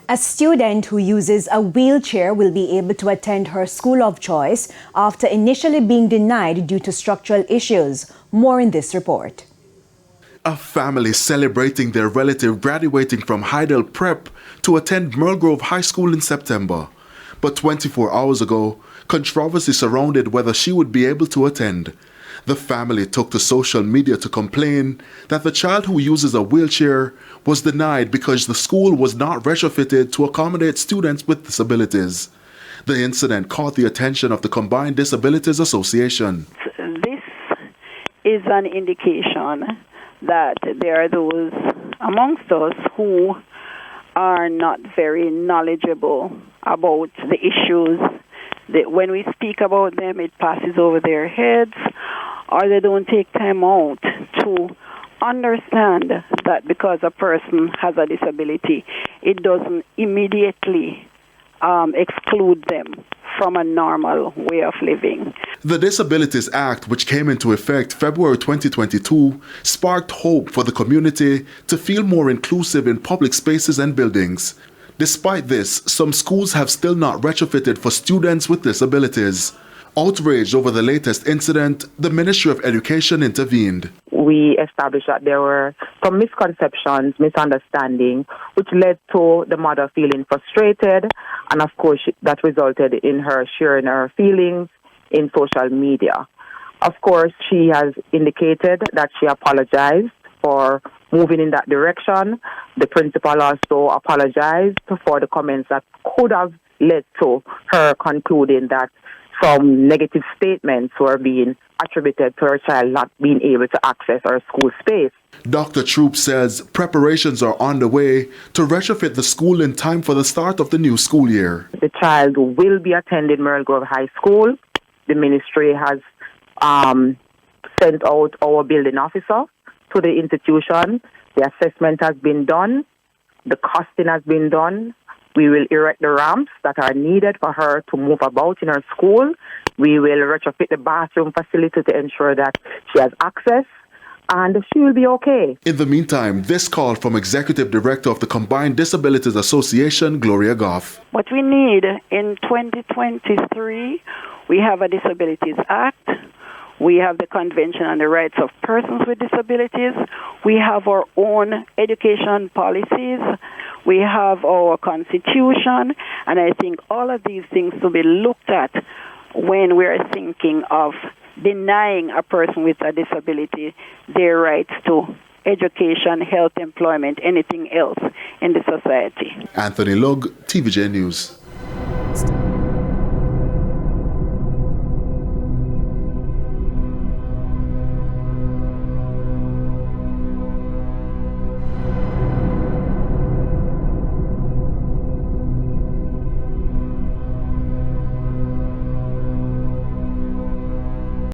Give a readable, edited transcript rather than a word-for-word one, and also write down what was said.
A student who uses a wheelchair will be able to attend her school of choice after initially being denied due to structural issues. More in this report. A family celebrating their relative graduating from Heidel Prep to attend Merle Grove High School in September. But 24 hours ago, controversy surrounded whether she would be able to attend. The family took to social media to complain that the child who uses a wheelchair was denied because the school was not retrofitted to accommodate students with disabilities. The incident caught the attention of the Combined Disabilities Association. This is an indication that there are those amongst us who are not very knowledgeable about the issues. That when we speak about them, it passes over their heads, or they don't take time out to understand that because a person has a disability, it doesn't immediately exclude them from a normal way of living. The Disabilities Act, which came into effect February 2022, sparked hope for the community to feel more inclusive in public spaces and buildings. Despite this, some schools have still not retrofitted for students with disabilities. Outraged over the latest incident, the Ministry of Education intervened. We established that there were some misconceptions, misunderstanding, which led to the mother feeling frustrated, and of course that resulted in her sharing her feelings in social media. Of course, she has indicated that she apologized for moving in that direction. The principal also apologized for the comments that could have led to her concluding that some negative statements were being attributed to her child not being able to access her school space. Dr. Troop says preparations are underway to retrofit the school in time for the start of the new school year. The child will be attending Merle Grove High School. The ministry has sent out our building officer to the institution. The assessment has been done. The costing has been done. We will erect the ramps that are needed for her to move about in her school. We will retrofit the bathroom facility to ensure that she has access, and she will be okay. In the meantime, this call from Executive Director of the Combined Disabilities Association, Gloria Goff. What we need in 2023, we have a Disabilities Act. We have the Convention on the Rights of Persons with Disabilities. We have our own education policies. We have our Constitution. And I think all of these things to be looked at when we are thinking of denying a person with a disability their rights to education, health, employment, anything else in the society. Anthony Lug, TVJ News.